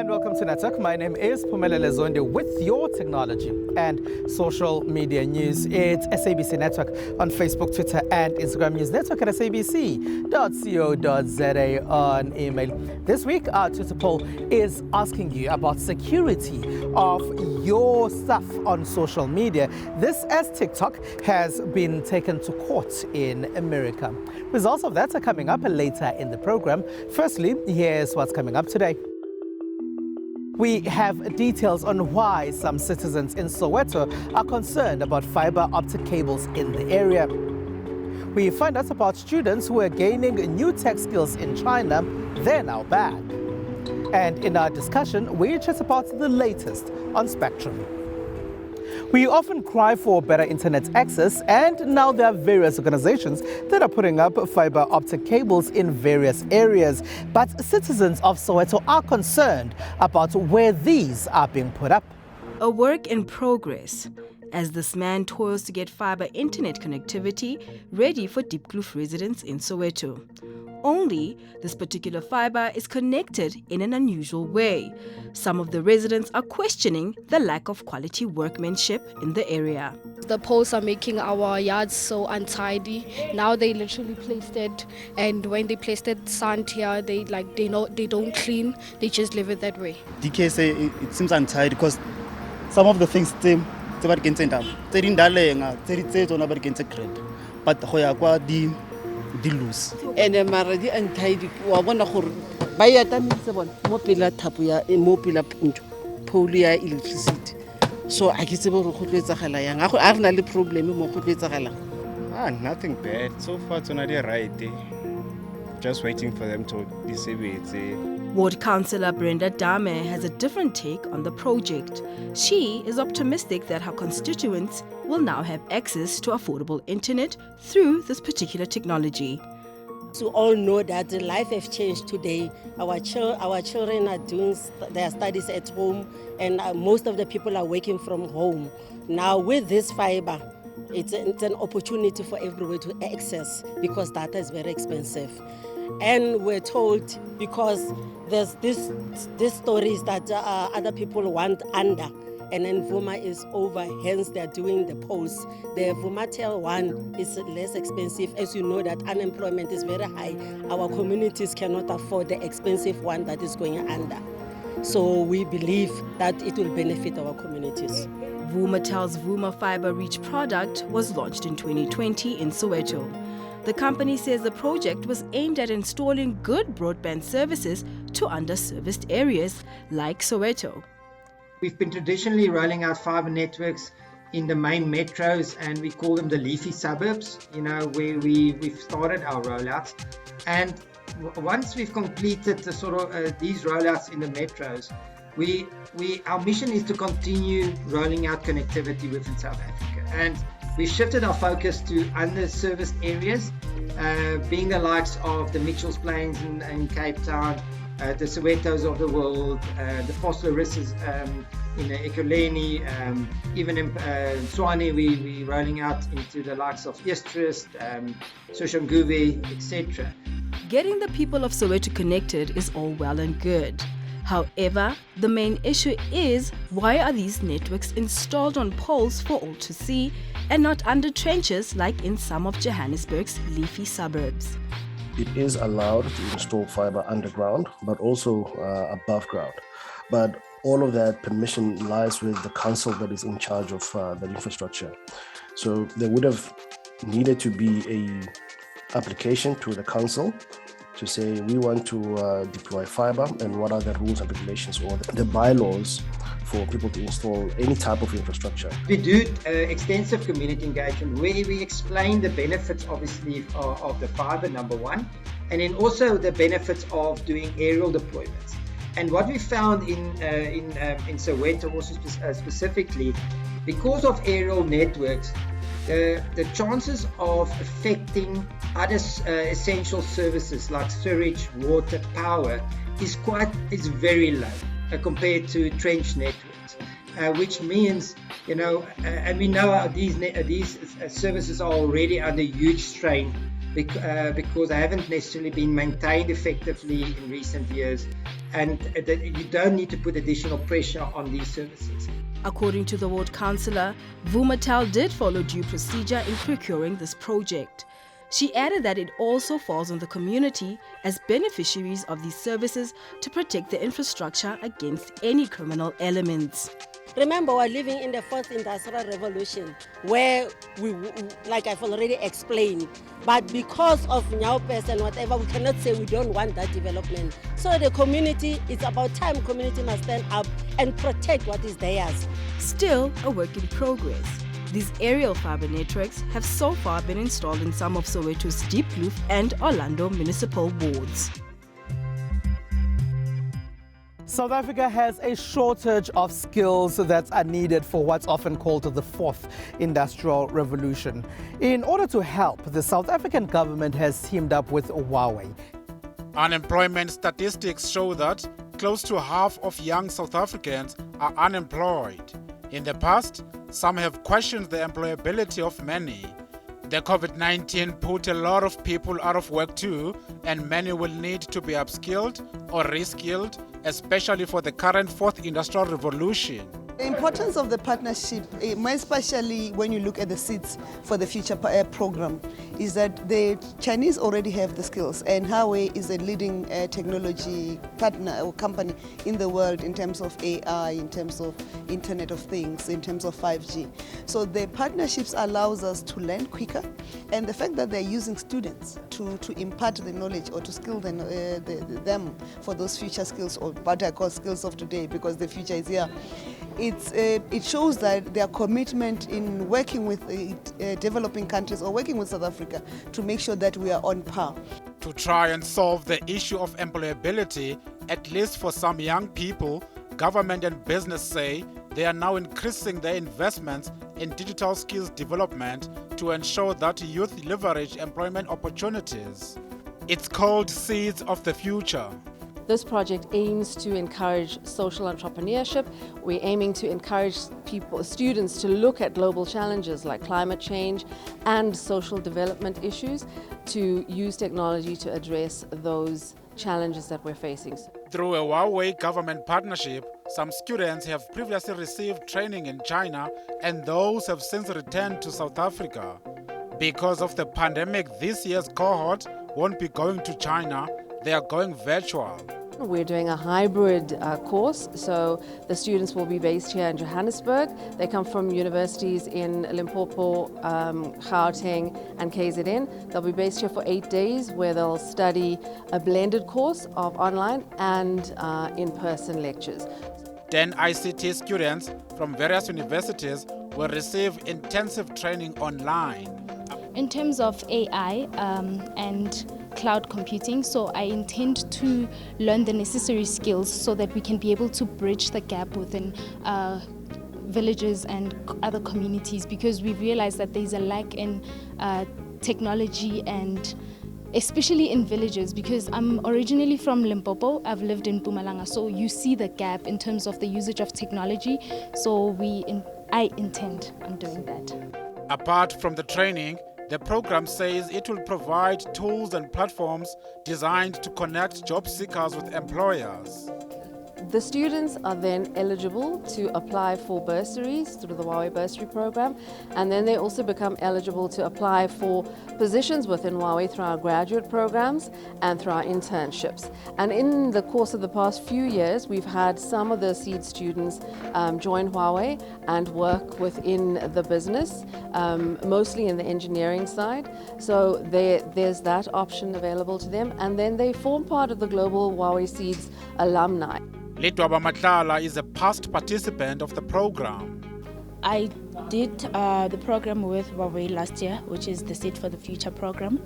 And welcome to Network. My name is Phumelele Zondi with your technology and social media news. It's SABC Network on Facebook, Twitter, and Instagram. News Network at sabc.co.za on email. This week, our Twitter poll is asking you about security of your stuff on social media. This as TikTok has been taken to court in America. Results of that are coming up later in the program. Firstly, here's what's coming up today. We have details on why some citizens in Soweto are concerned about fiber optic cables in the area. We find out about students who are gaining new tech skills in China. They're now banned. And in our discussion, we chat about the latest on Spectrum. We often cry for better internet access, and now there are various organizations that are putting up fiber optic cables in various areas. But citizens of Soweto are concerned about where these are being put up. A work in progress as this man toils to get fiber internet connectivity ready for Diepkloof residents in Soweto. Only this particular fiber is connected in an unusual way. Some of the residents are questioning the lack of quality workmanship in the area. The poles are making our yards so untidy. Now they literally placed it, and when they placed it sand here, they don't clean. They just leave it that way. DK say it seems untidy because some of the things but di loose. And mara di untidy wa bona gore ba ya tamitse bona mo pela thapo ya mo pela pole ya electricity. So I ke tsebe gore go tletsagala yang a rena le problem mo go tletsagala. Nothing bad so far. It's not right. Just waiting for them to disable it. Ward Councillor Brenda Dame has a different take on the project. She is optimistic that her constituents will now have access to affordable internet through this particular technology. We all know that life has changed today. Our children are doing their studies at home, and most of the people are working from home. Now with this fiber, it's an opportunity for everyone to access because data is very expensive. And we're told because there's this stories that other people want under, and then Vuma is over, hence they're doing the poles. The Vumatel one is less expensive. As you know that unemployment is very high. Our communities cannot afford the expensive one that is going under. So we believe that it will benefit our communities. Vumatel's Vuma Fiber Reach product was launched in 2020 in Soweto. The company says the project was aimed at installing good broadband services to underserviced areas like Soweto. We've been traditionally rolling out fiber networks in the main metros, and we call them the leafy suburbs, where we've started our rollouts. And once we've completed the these rollouts in the metros, our mission is to continue rolling out connectivity within South Africa. And we shifted our focus to underserviced areas, being the likes of the Mitchells Plains in Cape Town, the Sowetos of the world, the Vosloorus in Ekurhuleni, even in Tshwane, we're rolling out into the likes of Eastrust, Soshanguve, etc. Getting the people of Soweto connected is all well and good. However, the main issue is why are these networks installed on poles for all to see and not under trenches like in some of Johannesburg's leafy suburbs? It is allowed to install fiber underground, but also above ground. But all of that permission lies with the council that is in charge of the infrastructure. So there would have needed to be an application to the council to say we want to deploy fiber and what are the rules and regulations or the bylaws for people to install any type of infrastructure. We do extensive community engagement where we explain the benefits obviously of the fiber, number one, and then also the benefits of doing aerial deployments. And what we found in Soweto also specifically, because of aerial networks, the chances of affecting other essential services like sewage, water, power is very low compared to trench networks, which means and we know these services are already under huge strain because they haven't necessarily been maintained effectively in recent years. and that you don't need to put additional pressure on these services. According to the ward councillor, Vuma did follow due procedure in procuring this project. She added that it also falls on the community as beneficiaries of these services to protect the infrastructure against any criminal elements. Remember, we're living in the fourth industrial revolution where like I've already explained, but because of Nyaopes and whatever, we cannot say we don't want that development. So the community, it's about time community must stand up and protect what is theirs. Still a work in progress. These aerial fiber networks have so far been installed in some of Soweto's Deep Kloof and Orlando municipal wards. South Africa has a shortage of skills that are needed for what's often called the fourth industrial revolution. In order to help, the South African government has teamed up with Huawei. Unemployment statistics show that close to half of young South Africans are unemployed. In the past, some have questioned the employability of many. The COVID-19 put a lot of people out of work too, and many will need to be upskilled or reskilled, especially for the current fourth industrial revolution. The importance of the partnership, especially when you look at the seeds for the future program, is that the Chinese already have the skills, and Huawei is a leading technology partner or company in the world in terms of AI, in terms of Internet of Things, in terms of 5G. So the partnerships allows us to learn quicker, and the fact that they're using students to impart the knowledge or to skill them for those future skills, or what I call skills of today, because the future is here. It shows that their commitment in working with developing countries or working with South Africa to make sure that we are on par. To try and solve the issue of employability, at least for some young people, government and business say they are now increasing their investments in digital skills development to ensure that youth leverage employment opportunities. It's called Seeds of the Future. This project aims to encourage social entrepreneurship. We're aiming to encourage students to look at global challenges like climate change and social development issues, to use technology to address those challenges that we're facing. Through a Huawei government partnership, some students have previously received training in China, and those have since returned to South Africa. Because of the pandemic, this year's cohort won't be going to China, they are going virtual. We're doing a hybrid course, so the students will be based here in Johannesburg. They come from universities in Limpopo, Gauteng and KZN. They'll be based here for 8 days, where they'll study a blended course of online and in-person lectures. 10 ICT students from various universities will receive intensive training online. In terms of AI and cloud computing, so I intend to learn the necessary skills so that we can be able to bridge the gap within villages and other communities, because we realize that there's a lack in technology, and especially in villages, because I'm originally from Limpopo. I've lived in Mpumalanga, so you see the gap in terms of the usage of technology. So I intend on doing that. Apart from the training, the program says it will provide tools and platforms designed to connect job seekers with employers. The students are then eligible to apply for bursaries through the Huawei bursary program, and then they also become eligible to apply for positions within Huawei through our graduate programs and through our internships. And in the course of the past few years, we've had some of the seed students join Huawei and work within the business, mostly in the engineering side. So there's that option available to them, and then they form part of the global Huawei Seeds alumni. Litwaba Matlala is a past participant of the program. I did the program with Huawei last year, which is the Seed for the Future program.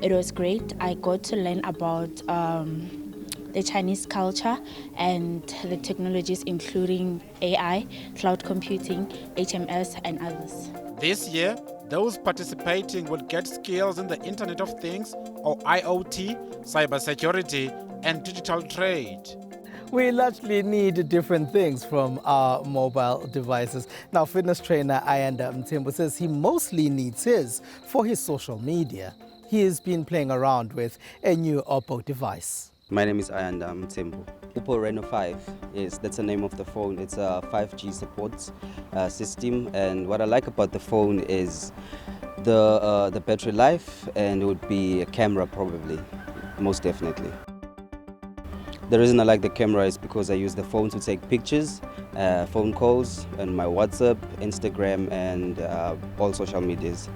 It was great. I got to learn about the Chinese culture and the technologies including AI, cloud computing, HMS and others. This year, those participating will get skills in the Internet of Things, or IoT, cybersecurity and digital trade. We largely need different things from our mobile devices. Now, fitness trainer Ayanda Mthembu says he mostly needs his for his social media. He has been playing around with a new Oppo device. My name is Ayanda Mtembu. Oppo Reno 5, yes, that's the name of the phone. It's a 5G support system, and what I like about the phone is the battery life, and it would be a camera probably, most definitely. The reason I like the camera is because I use the phone to take pictures, phone calls, and my WhatsApp, Instagram, and all social medias.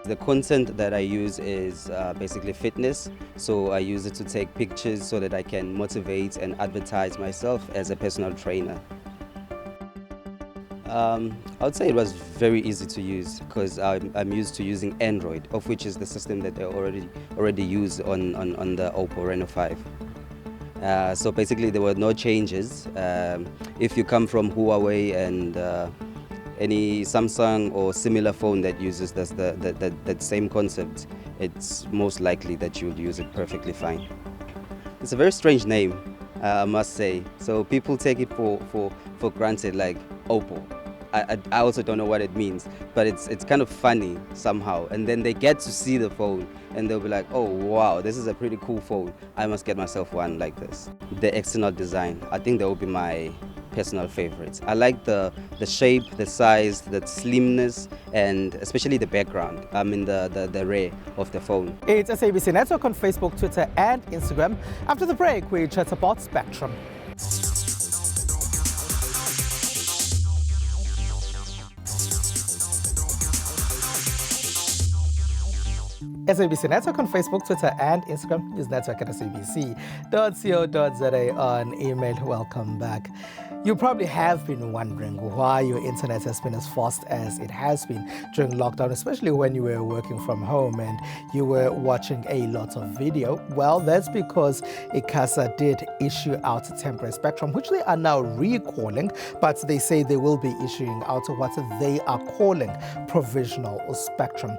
The content that I use is basically fitness, so I use it to take pictures so that I can motivate and advertise myself as a personal trainer. I would say it was very easy to use because I'm used to using Android, of which is the system that I already use on the Oppo Reno 5. So basically there were no changes. If you come from Huawei and any Samsung or similar phone that uses that same concept, it's most likely that you'll use it perfectly fine. It's a very strange name, I must say. So people take it for granted, like Oppo. I also don't know what it means, but it's kind of funny somehow. And then they get to see the phone and they'll be like, oh wow, this is a pretty cool phone. I must get myself one like this. The external design, I think that would be my personal favorites. I like the shape, the size, the slimness, and especially the background. I mean the rear of the phone. It's SABC Network on Facebook, Twitter, and Instagram. After the break, we chat about Spectrum. SABC Network on Facebook, Twitter, and Instagram. Use network at sabc.co.za on email. Welcome back. You probably have been wondering why your internet has been as fast as it has been during lockdown, especially when you were working from home and you were watching a lot of video. Well, that's because ICASA did issue out a temporary spectrum, which they are now recalling, but they say they will be issuing out what they are calling provisional spectrum.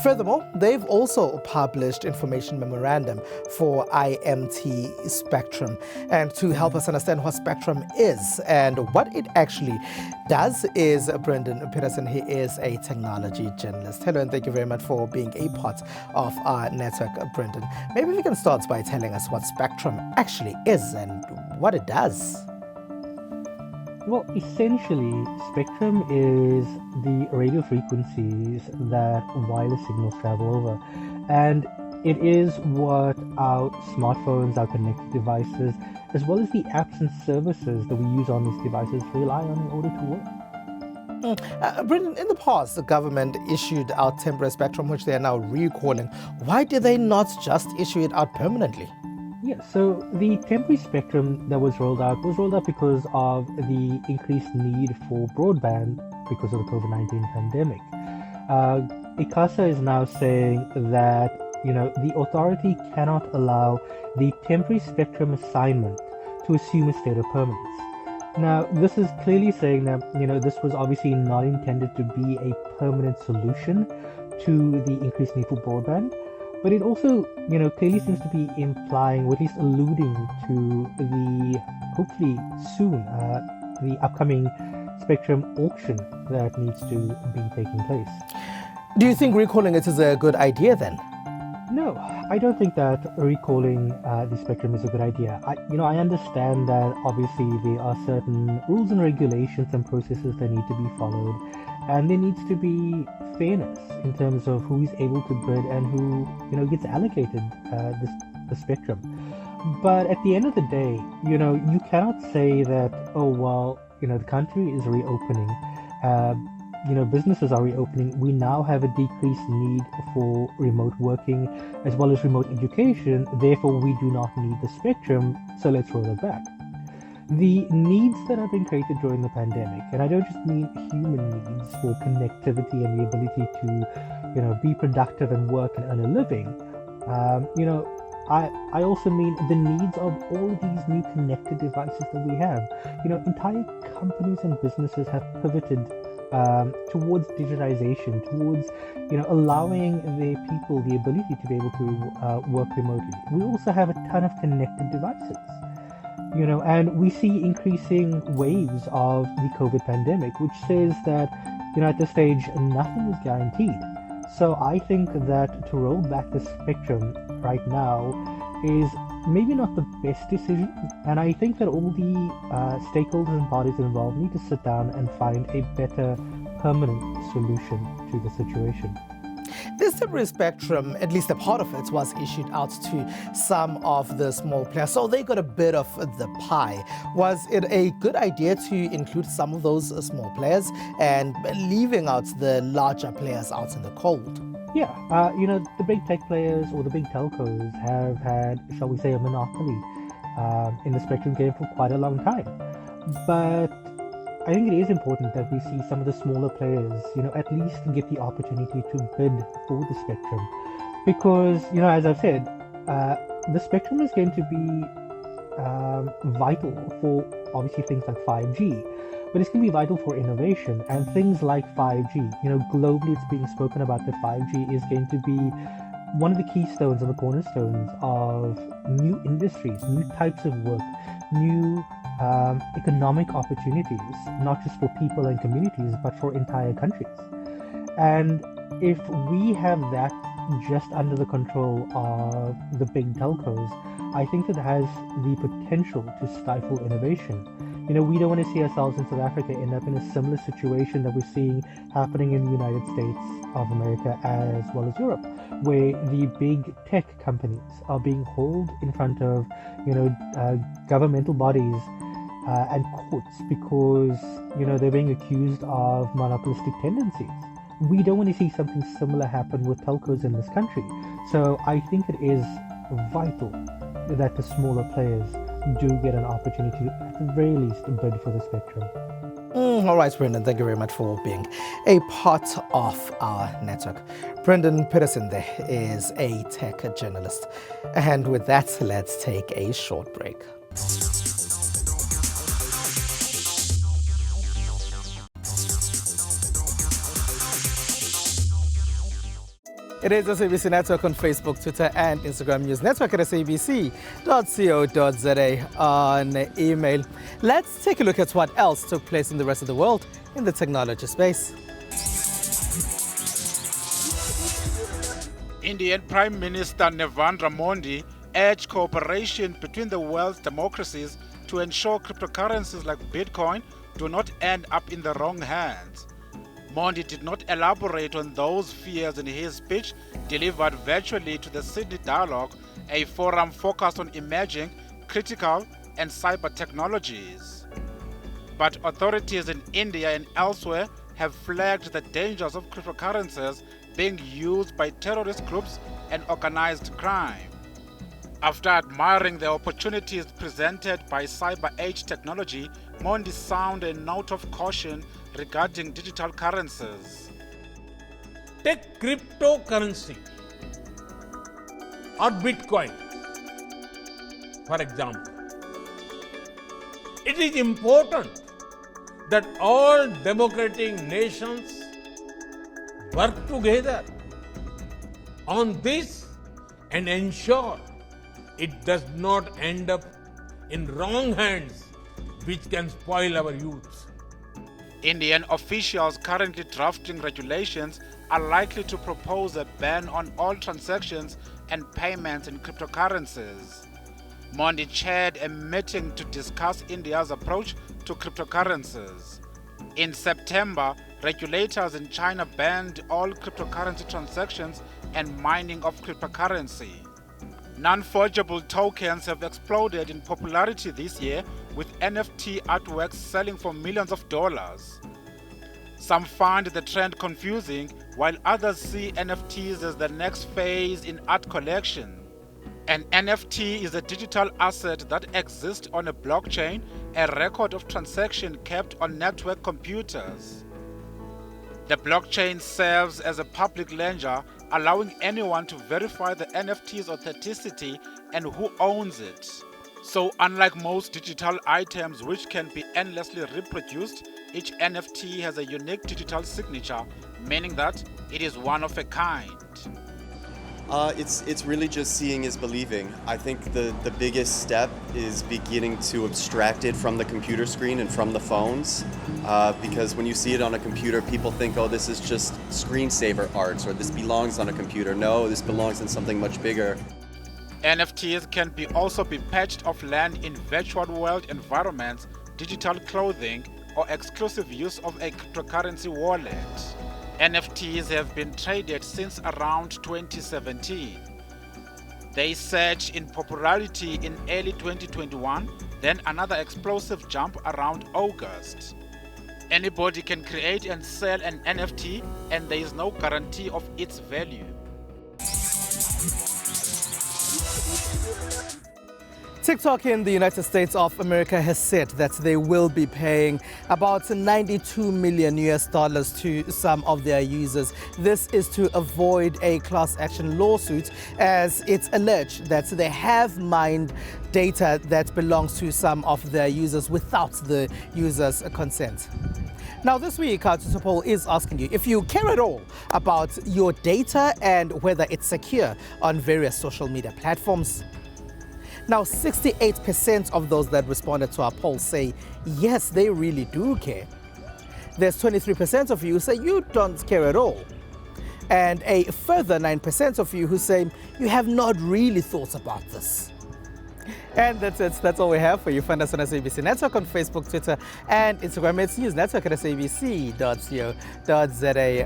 Furthermore, they've also published information memorandum for IMT spectrum. And to help us understand what spectrum is and what it actually does is Brendan Peterson. He is a technology journalist. Hello, and thank you very much for being a part of our network, Brendan. Maybe we can start by telling us what spectrum actually is and what it does. Well, essentially, spectrum is the radio frequencies that wireless signals travel over. And it is what our smartphones, our connected devices, as well as the apps and services that we use on these devices rely on in order to work. Brendan, in the past, the government issued out temporary spectrum, which they are now recalling. Why did they not just issue it out permanently? Yeah, so the temporary spectrum that was rolled out because of the increased need for broadband because of the COVID-19 pandemic. ICASA is now saying that the authority cannot allow the temporary spectrum assignment to assume a state of permanence. Now, this is clearly saying that, this was obviously not intended to be a permanent solution to the increased need for broadband, but it also, clearly seems to be implying, or at least alluding to the, hopefully soon, the upcoming spectrum auction that needs to be taking place. Do you think recalling it is a good idea then? No, I don't think that recalling the spectrum is a good idea. I understand that obviously there are certain rules and regulations and processes that need to be followed, and there needs to be fairness in terms of who is able to bid and who gets allocated the spectrum. But at the end of the day, you cannot say that the country is reopening. Businesses are reopening. We now have a decreased need for remote working as well as remote education. Therefore, we do not need the spectrum, so let's roll it back. The needs that have been created during the pandemic, and I don't just mean human needs for connectivity and the ability to, be productive and work and earn a living. I also mean the needs of all of these new connected devices that we have. Entire companies and businesses have pivoted towards digitization, towards allowing their people the ability to be able to work remotely. We also have a ton of connected devices, and we see increasing waves of the COVID pandemic, which says that at this stage nothing is guaranteed. So I think that to roll back the spectrum right now is maybe not the best decision, and I think that all the stakeholders and parties involved need to sit down and find a better permanent solution to the situation. This temporary spectrum, at least a part of it, was issued out to some of the small players, so they got a bit of the pie. Was it a good idea to include some of those small players and leaving out the larger players out in the cold? Yeah, the big tech players or the big telcos have had, shall we say, a monopoly in the spectrum game for quite a long time. But I think it is important that we see some of the smaller players, at least get the opportunity to bid for the spectrum. Because, as I've said, the spectrum is going to be vital for obviously things like 5G. But it's going to be vital for innovation and things like 5G. Globally it's being spoken about that 5G is going to be one of the keystones and the cornerstones of new industries, new types of work, new economic opportunities, not just for people and communities, but for entire countries. And if we have that just under the control of the big telcos, I think that has the potential to stifle innovation. We don't want to see ourselves in South Africa end up in a similar situation that we're seeing happening in the United States of America as well as Europe, where the big tech companies are being hauled in front of, governmental bodies and courts because, they're being accused of monopolistic tendencies. We don't want to see something similar happen with telcos in this country. So I think it is vital that the smaller players do get an opportunity to, at the very least, bid for the spectrum. All right, Brendan, thank you very much for being a part of our network. Brendan Peterson there is a tech journalist. And with that, let's take a short break. It is the SABC Network on Facebook, Twitter, and Instagram. News Network at sabc.co.za on email. Let's take a look at what else took place in the rest of the world in the technology space. Indian Prime Minister Narendra Modi urged cooperation between the world's democracies to ensure cryptocurrencies like Bitcoin do not end up in the wrong hands. Modi did not elaborate on those fears in his speech delivered virtually to the Sydney Dialogue, a forum focused on emerging, critical and cyber technologies. But authorities in India and elsewhere have flagged the dangers of cryptocurrencies being used by terrorist groups and organized crime. After admiring the opportunities presented by cyber-age technology, Modi sounded a note of caution regarding digital currencies. Take cryptocurrency or Bitcoin, for example. It is important that all democratic nations work together on this and ensure it does not end up in wrong hands, which can spoil our youth. Indian officials currently drafting regulations are likely to propose a ban on all transactions and payments in cryptocurrencies. Modi chaired a meeting to discuss India's approach to cryptocurrencies. In September, regulators in China banned all cryptocurrency transactions and mining of cryptocurrency. Non-forgeable tokens have exploded in popularity this year, with NFT artworks selling for millions of dollars. Some find the trend confusing, while others see NFTs as the next phase in art collection. An NFT is a digital asset that exists on a blockchain, a record of transaction kept on network computers. The blockchain serves as a public ledger, allowing anyone to verify the NFT's authenticity and who owns it. So unlike most digital items which can be endlessly reproduced, each NFT has a unique digital signature, meaning that it is one of a kind. It's really just seeing is believing. I think the biggest step is beginning to abstract it from the computer screen and from the phones, because when you see it on a computer, people think, oh, this is just screensaver arts, or this belongs on a computer. No, this belongs in something much bigger. NFTs can also be patched offline in virtual world environments, digital clothing, or exclusive use of a cryptocurrency wallet. NFTs have been traded since around 2017. They surged in popularity in early 2021, then another explosive jump around August. Anybody can create and sell an NFT, and there is no guarantee of its value. TikTok in the United States of America has said that they will be paying about $92 million to some of their users. This is to avoid a class action lawsuit, as it's alleged that they have mined data that belongs to some of their users without the users' consent. Now, this week, Tutsapol is asking you if you care at all about your data and whether it's secure on various social media platforms. Now, 68% of those that responded to our poll say, yes, they really do care. There's 23% of you who say you don't care at all. And a further 9% of you who say you have not really thought about this. And that's it. That's all we have for you. Find us on SABC Network on Facebook, Twitter, and Instagram. It's News Network at sabc.co.za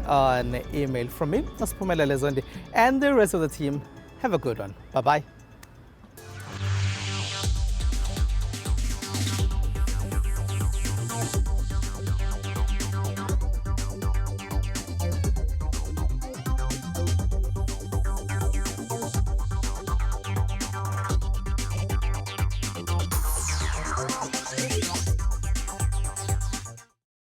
on email. From me, Nasiphumelele Zondi, and the rest of the team. Have a good one. Bye-bye.